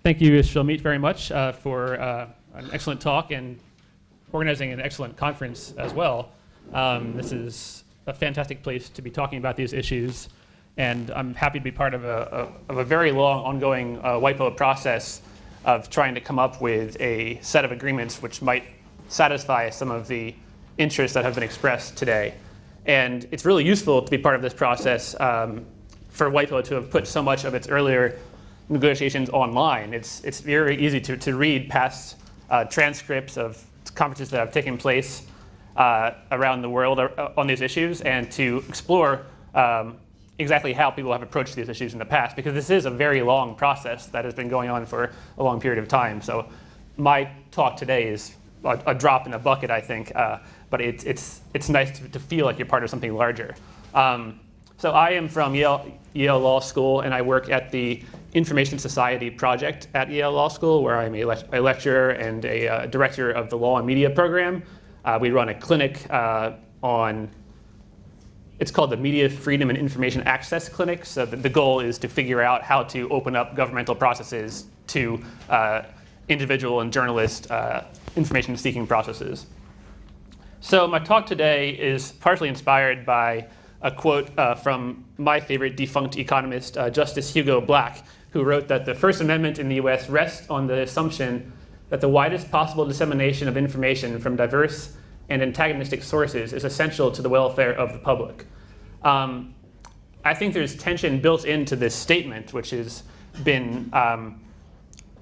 Thank you, Shalmeet, very much for an excellent talk and organizing an excellent conference as well. This is a fantastic place to be talking about these issues, and I'm happy to be part of a very long, ongoing WIPO process of trying to come up with a set of agreements which might satisfy some of the interests that have been expressed today. And it's really useful to be part of this process for WIPO to have put so much of its earlier negotiations online. It's very easy to read past transcripts of conferences that have taken place around the world on these issues, and to explore exactly how people have approached these issues in the past, because this is a very long process that has been going on for a long period of time. So my talk today is a drop in a bucket, I think, but it's nice to feel like you're part of something larger. So I am from Yale Law School, and I work at the Information Society Project at Yale Law School, where I'm a lecturer and a director of the Law and Media program. We run a clinic on, it's called the Media Freedom and Information Access Clinic. So the goal is to figure out how to open up governmental processes to individual and journalist information-seeking processes. So my talk today is partially inspired by a quote from my favorite defunct economist, Justice Hugo Black, who wrote that the First Amendment in the US rests on the assumption that the widest possible dissemination of information from diverse and antagonistic sources is essential to the welfare of the public. I think there's tension built into this statement, which has been an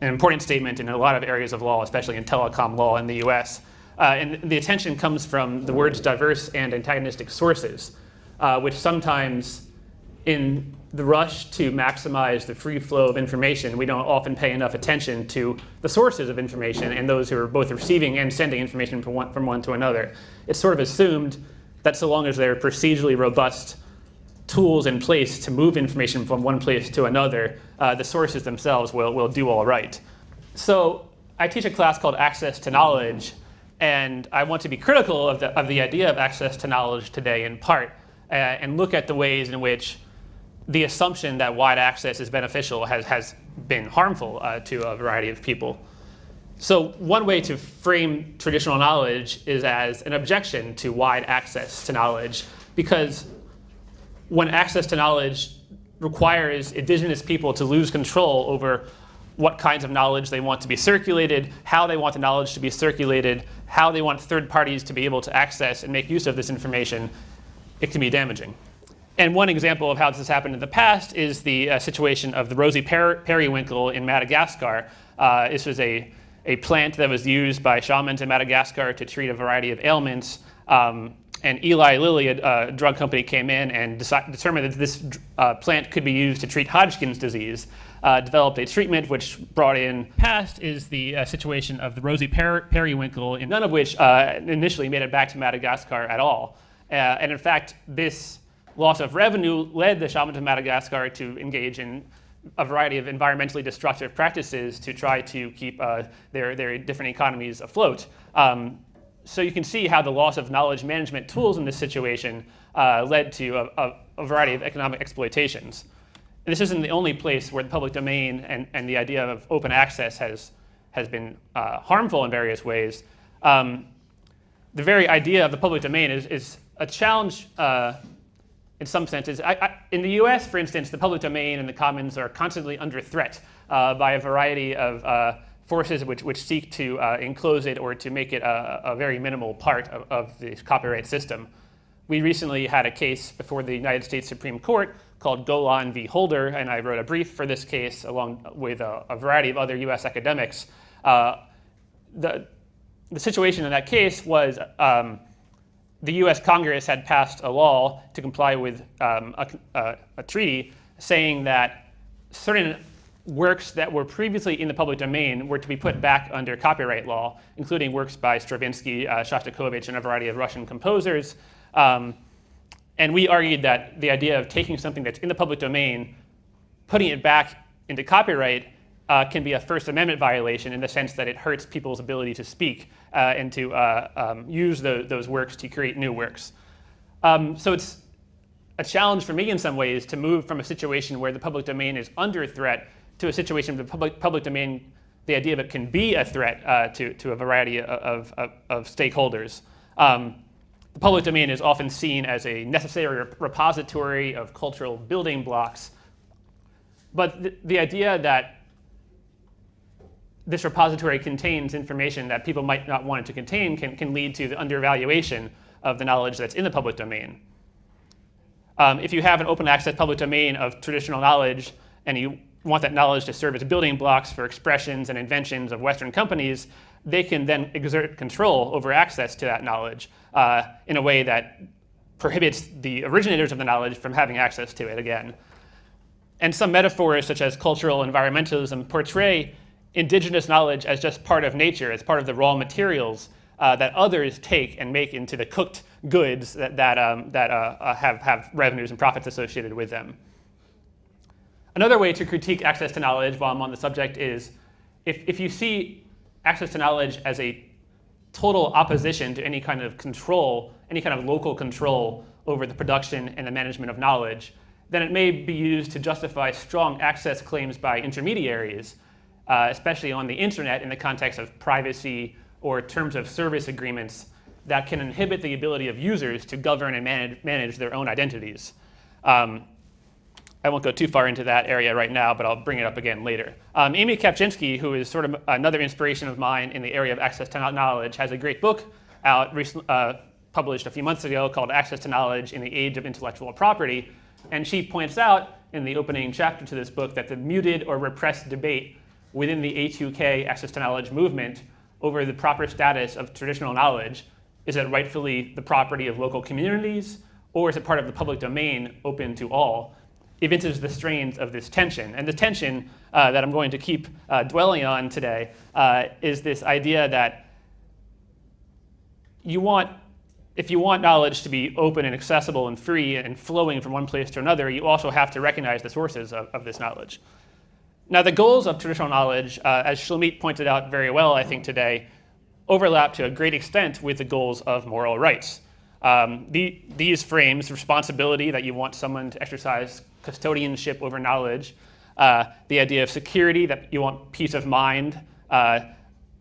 important statement in a lot of areas of law, especially in telecom law in the US. And the attention comes from the words diverse and antagonistic sources, which sometimes, in the rush to maximize the free flow of information, we don't often pay enough attention to the sources of information and those who are both receiving and sending information from one to another. It's sort of assumed that so long as there are procedurally robust tools in place to move information from one place to another, the sources themselves will do all right. So I teach a class called Access to Knowledge, and I want to be critical of the idea of access to knowledge today in part, and look at the ways in which the assumption that wide access is beneficial has been harmful to a variety of people. So one way to frame traditional knowledge is as an objection to wide access to knowledge, because when access to knowledge requires indigenous people to lose control over what kinds of knowledge they want to be circulated, how they want the knowledge to be circulated, how they want third parties to be able to access and make use of this information, it can be damaging. And one example of how this has happened in the past is the situation of the Rosy Periwinkle in Madagascar. This was a plant that was used by shamans in Madagascar to treat a variety of ailments. And Eli Lilly, a drug company, came in and determined that this plant could be used to treat Hodgkin's disease. Developed a treatment which brought in past is the situation of the Rosy Periwinkle, none of which initially made it back to Madagascar at all. And in fact, this loss of revenue led the shamans of Madagascar to engage in a variety of environmentally destructive practices to try to keep their different economies afloat. So you can see how the loss of knowledge management tools in this situation led to a variety of economic exploitations. And this isn't the only place where the public domain and the idea of open access has been harmful in various ways. The very idea of the public domain is a challenge in some senses. In the US, for instance, the public domain and the commons are constantly under threat by a variety of forces which seek to enclose it or to make it a very minimal part of the copyright system. We recently had a case before the United States Supreme Court called Golan v. Holder, and I wrote a brief for this case along with a variety of other US academics. The situation in that case was the US Congress had passed a law to comply with a treaty saying that certain works that were previously in the public domain were to be put back under copyright law, including works by Stravinsky, Shostakovich, and a variety of Russian composers. And we argued that the idea of taking something that's in the public domain, putting it back into copyright, can be a First Amendment violation in the sense that it hurts people's ability to speak and to use those works to create new works. So it's a challenge for me in some ways to move from a situation where the public domain is under threat to a situation where the public domain, the idea of it can be a threat to a variety of stakeholders. The public domain is often seen as a necessary repository of cultural building blocks. But the idea that this repository contains information that people might not want it to contain can lead to the undervaluation of the knowledge that's in the public domain. If you have an open access public domain of traditional knowledge and you want that knowledge to serve as building blocks for expressions and inventions of Western companies, they can then exert control over access to that knowledge in a way that prohibits the originators of the knowledge from having access to it again. And some metaphors, such as cultural environmentalism, portray indigenous knowledge as just part of nature, as part of the raw materials that others take and make into the cooked goods that have revenues and profits associated with them. Another way to critique access to knowledge while I'm on the subject is if you see access to knowledge as a total opposition to any kind of control, any kind of local control over the production and the management of knowledge, then it may be used to justify strong access claims by intermediaries, especially on the internet in the context of privacy or terms of service agreements that can inhibit the ability of users to govern and manage their own identities. I won't go too far into that area right now, but I'll bring it up again later. Amy Kapczynski, who is sort of another inspiration of mine in the area of access to knowledge, has a great book out, published a few months ago, called Access to Knowledge in the Age of Intellectual Property. And she points out in the opening chapter to this book that the muted or repressed debate within the A2K access to knowledge movement over the proper status of traditional knowledge, is it rightfully the property of local communities, or is it part of the public domain open to all? Evinces the strains of this tension. And the tension that I'm going to keep dwelling on today is this idea that if you want knowledge to be open and accessible and free and flowing from one place to another, you also have to recognize the sources of this knowledge. Now, the goals of traditional knowledge, as Shlomit pointed out very well, I think, today, overlap to a great extent with the goals of moral rights. These frames responsibility, that you want someone to exercise custodianship over knowledge, the idea of security, that you want peace of mind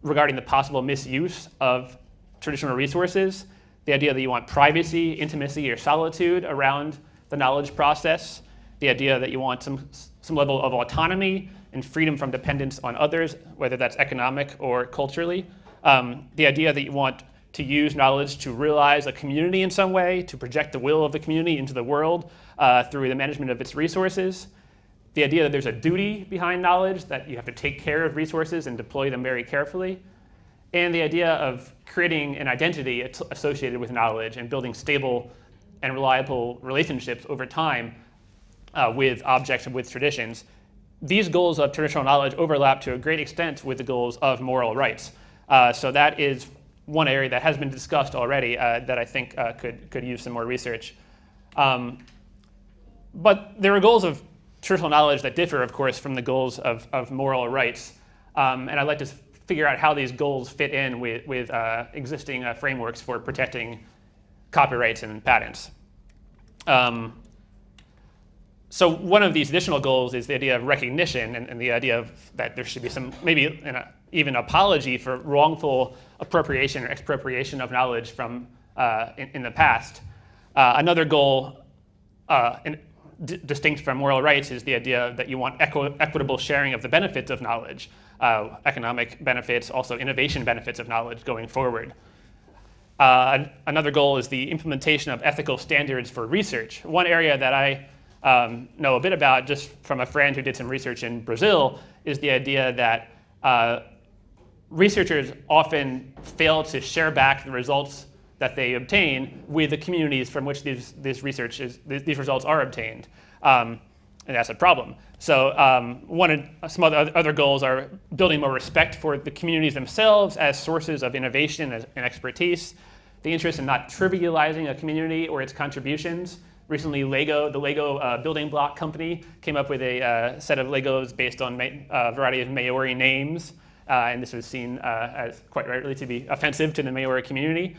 regarding the possible misuse of traditional resources, the idea that you want privacy, intimacy, or solitude around the knowledge process, the idea that you want some level of autonomy and freedom from dependence on others, whether that's economic or culturally, the idea that you want to use knowledge to realize a community in some way, to project the will of the community into the world through the management of its resources, the idea that there's a duty behind knowledge, that you have to take care of resources and deploy them very carefully, and the idea of creating an identity associated with knowledge and building stable and reliable relationships over time with objects and with traditions. These goals of traditional knowledge overlap to a great extent with the goals of moral rights. So that is one area that has been discussed already that I think could use some more research. But there are goals of traditional knowledge that differ, of course, from the goals of moral rights. And I'd like to figure out how these goals fit in with existing frameworks for protecting copyrights and patents. So one of these additional goals is the idea of recognition and the idea of that there should be some, maybe even apology for wrongful appropriation or expropriation of knowledge from in the past. Another goal distinct from moral rights is the idea that you want equitable sharing of the benefits of knowledge, economic benefits, also innovation benefits of knowledge going forward. Another goal is the implementation of ethical standards for research. One area that I know a bit about, just from a friend who did some research in Brazil, is the idea that researchers often fail to share back the results that they obtain with the communities from which these results are obtained. And that's a problem. So some other goals are building more respect for the communities themselves as sources of innovation and expertise, the interest in not trivializing a community or its contributions. Recently, the Lego building block company came up with a set of Legos based on a variety of Maori names. And this was seen as quite rightly to be offensive to the Maori community.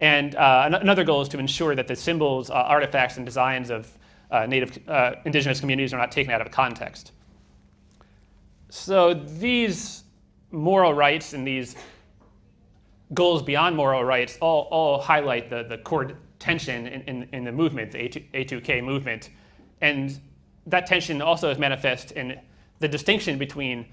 And another goal is to ensure that the symbols, artifacts, and designs of indigenous communities are not taken out of context. So these moral rights and these goals beyond moral rights all highlight the core tension in the movement, the A2K movement. And that tension also is manifest in the distinction between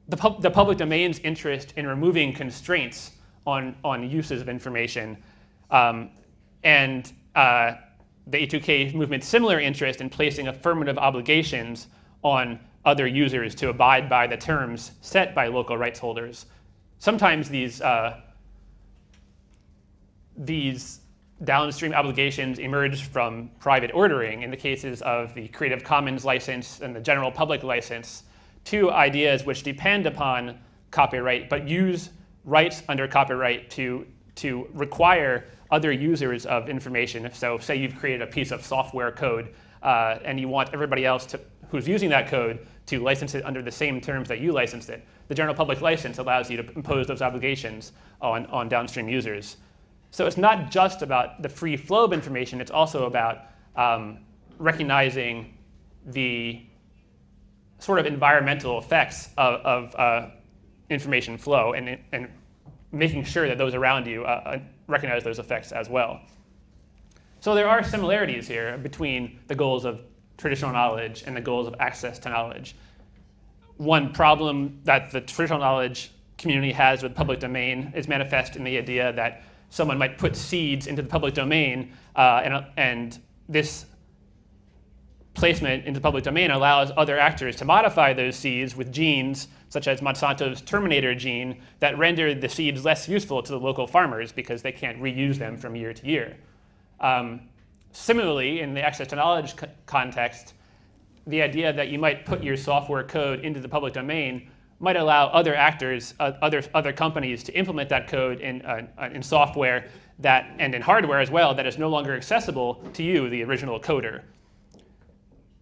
the public domain's interest in removing constraints on uses of information and the A2K movement's similar interest in placing affirmative obligations on other users to abide by the terms set by local rights holders. Sometimes these downstream obligations emerge from private ordering in the cases of the Creative Commons license and the general public license, two ideas which depend upon copyright but use rights under copyright to require other users of information. So say you've created a piece of software code and you want everybody else who's using that code to license it under the same terms that you licensed it. The general public license allows you to impose those obligations on downstream users. So it's not just about the free flow of information, it's also about recognizing the sort of environmental effects of information flow and making sure that those around you recognize those effects as well. So there are similarities here between the goals of traditional knowledge and the goals of access to knowledge. One problem that the traditional knowledge community has with public domain is manifest in the idea that someone might put seeds into the public domain, and this placement into the public domain allows other actors to modify those seeds with genes, such as Monsanto's Terminator gene, that render the seeds less useful to the local farmers because they can't reuse them from year to year. Similarly, in the access to knowledge context, the idea that you might put your software code into the public domain might allow other actors, other companies to implement that code in software and in hardware as well that is no longer accessible to you, the original coder.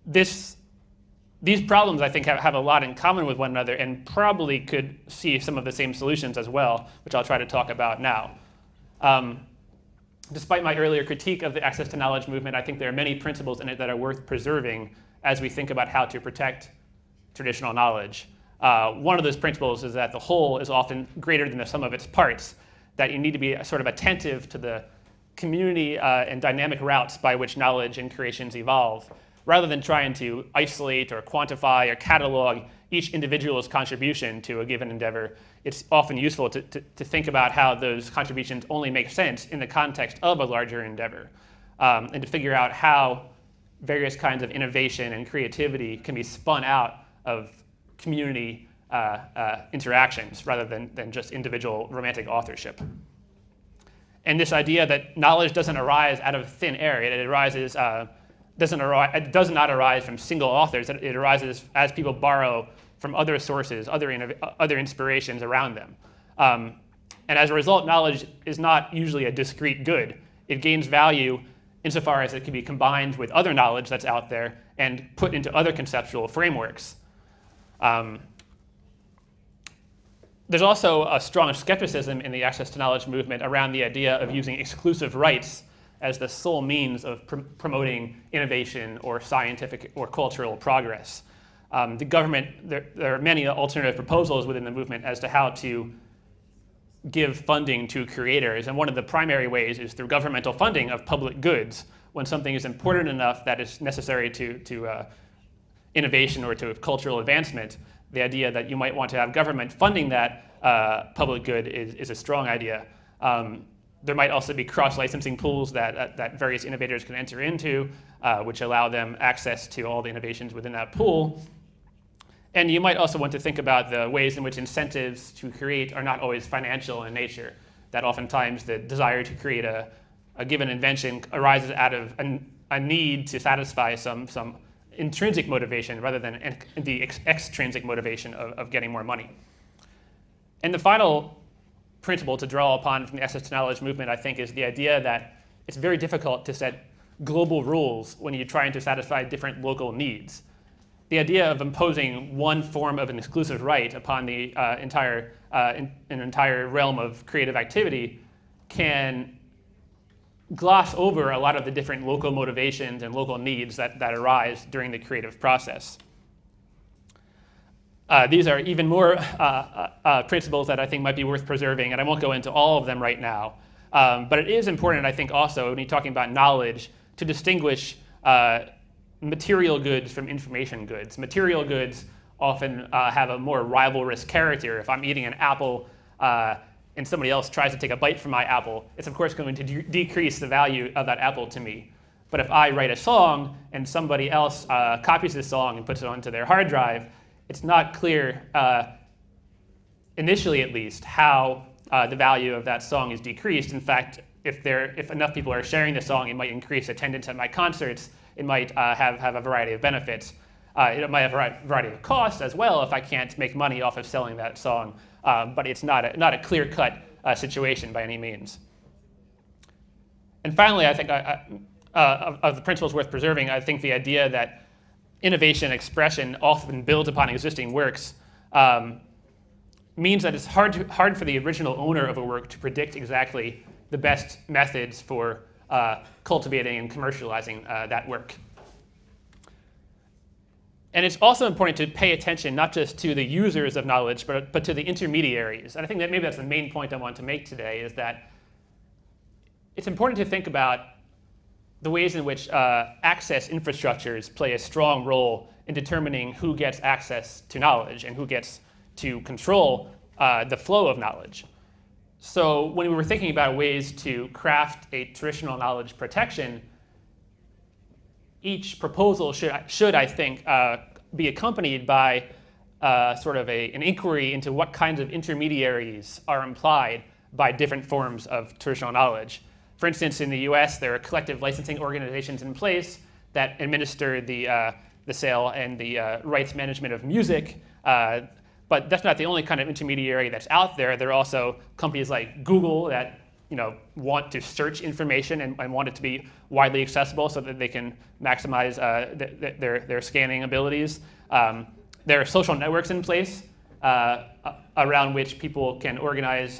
These problems, I think, have a lot in common with one another and probably could see some of the same solutions as well, which I'll try to talk about now. Despite my earlier critique of the access to knowledge movement, I think there are many principles in it that are worth preserving as we think about how to protect traditional knowledge. One of those principles is that the whole is often greater than the sum of its parts, that you need to be sort of attentive to the community and dynamic routes by which knowledge and creations evolve, rather than trying to isolate or quantify or catalog each individual's contribution to a given endeavor. It's often useful to think about how those contributions only make sense in the context of a larger endeavor, and to figure out how various kinds of innovation and creativity can be spun out of community interactions rather than just individual romantic authorship. And this idea that knowledge doesn't arise out of thin air, it does not arise from single authors. It arises as people borrow from other sources, other inspirations around them. And as a result, knowledge is not usually a discrete good. It gains value insofar as it can be combined with other knowledge that's out there and put into other conceptual frameworks. There's also a strong skepticism in the access to knowledge movement around the idea of using exclusive rights as the sole means of promoting innovation or scientific or cultural progress. The government, there are many alternative proposals within the movement as to how to give funding to creators, and one of the primary ways is through governmental funding of public goods. When something is important enough that is necessary to innovation or to cultural advancement, the idea that you might want to have government funding that public good is a strong idea. There might also be cross-licensing pools that various innovators can enter into, which allow them access to all the innovations within that pool. And you might also want to think about the ways in which incentives to create are not always financial in nature, that oftentimes the desire to create a given invention arises out of a need to satisfy some intrinsic motivation rather than the extrinsic motivation of getting more money. And the final principle to draw upon from the access to knowledge movement, I think, is the idea that it's very difficult to set global rules when you're trying to satisfy different local needs. The idea of imposing one form of an exclusive right upon the entire realm of creative activity can gloss over a lot of the different local motivations and local needs that arise during the creative process. These are even more principles that I think might be worth preserving, and I won't go into all of them right now. But it is important, I think, also, when you're talking about knowledge, to distinguish material goods from information goods. Material goods often have a more rivalrous character. If I'm eating an apple and somebody else tries to take a bite from my apple, it's of course going to decrease the value of that apple to me. But if I write a song and somebody else copies this song and puts it onto their hard drive, it's not clear, initially at least, how the value of that song is decreased. In fact, if enough people are sharing the song, it might increase attendance at my concerts. It might have a variety of benefits. It might have a variety of costs as well if I can't make money off of selling that song. But it's not a clear-cut situation by any means. And finally, I think of the principles worth preserving, I think the idea that innovation and expression often builds upon existing works means that it's hard for the original owner of a work to predict exactly the best methods for cultivating and commercializing that work. And it's also important to pay attention not just to the users of knowledge, but to the intermediaries. And I think that maybe that's the main point I want to make today, is that it's important to think about the ways in which access infrastructures play a strong role in determining who gets access to knowledge and who gets to control the flow of knowledge. So when we were thinking about ways to craft a traditional knowledge protection, each proposal should I think, be accompanied by sort of an inquiry into what kinds of intermediaries are implied by different forms of traditional knowledge. For instance, in the US, there are collective licensing organizations in place that administer the sale and the rights management of music. But that's not the only kind of intermediary that's out there. There are also companies like Google that want to search information and want it to be widely accessible so that they can maximize their scanning abilities. There are social networks in place around which people can organize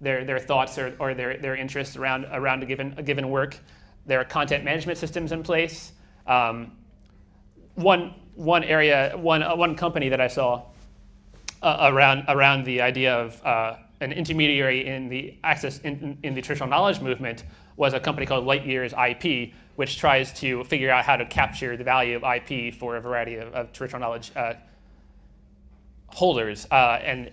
their thoughts or their interests around a given work. There are content management systems in place. One company that I saw around the idea of an intermediary in the access in the traditional knowledge movement was a company called Lightyear's IP, which tries to figure out how to capture the value of IP for a variety of traditional knowledge holders. And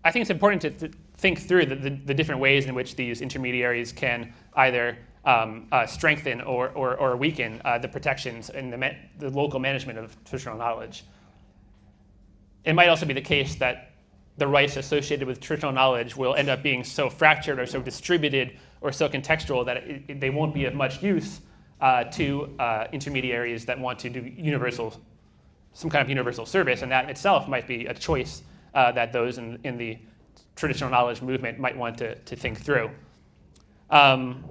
I think it's important to think through the different ways in which these intermediaries can either strengthen or weaken the protections in the local management of traditional knowledge. It might also be the case that the rights associated with traditional knowledge will end up being so fractured or so distributed or so contextual that they won't be of much use to intermediaries that want to do some kind of universal service, and that itself might be a choice that those in the traditional knowledge movement might want to think through. And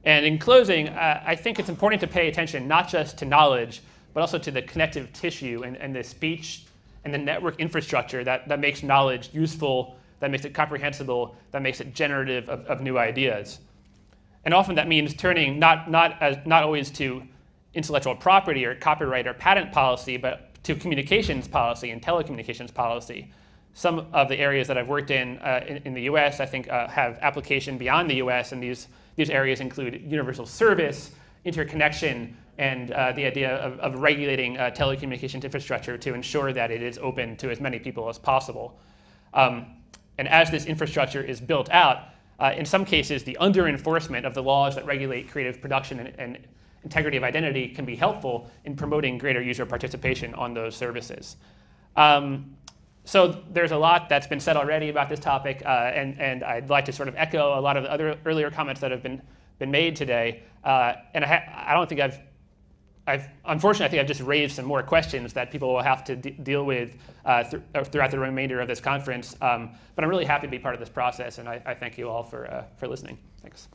in closing, I think it's important to pay attention not just to knowledge, but also to the connective tissue and the speech and the network infrastructure that makes knowledge useful, that makes it comprehensible, that makes it generative of new ideas. And often that means turning not always to intellectual property or copyright or patent policy, but to communications policy and telecommunications policy. Some of the areas that I've worked in the US, I think, have application beyond the US, and these areas include universal service, interconnection, and the idea of regulating telecommunications infrastructure to ensure that it is open to as many people as possible. And as this infrastructure is built out, in some cases, the under-enforcement of the laws that regulate creative production and integrity of identity can be helpful in promoting greater user participation on those services. So there's a lot that's been said already about this topic, and I'd like to sort of echo a lot of the other earlier comments that have been made today. And I don't think unfortunately, I think I've just raised some more questions that people will have to deal with throughout the remainder of this conference. But I'm really happy to be part of this process, and I thank you all for listening. Thanks.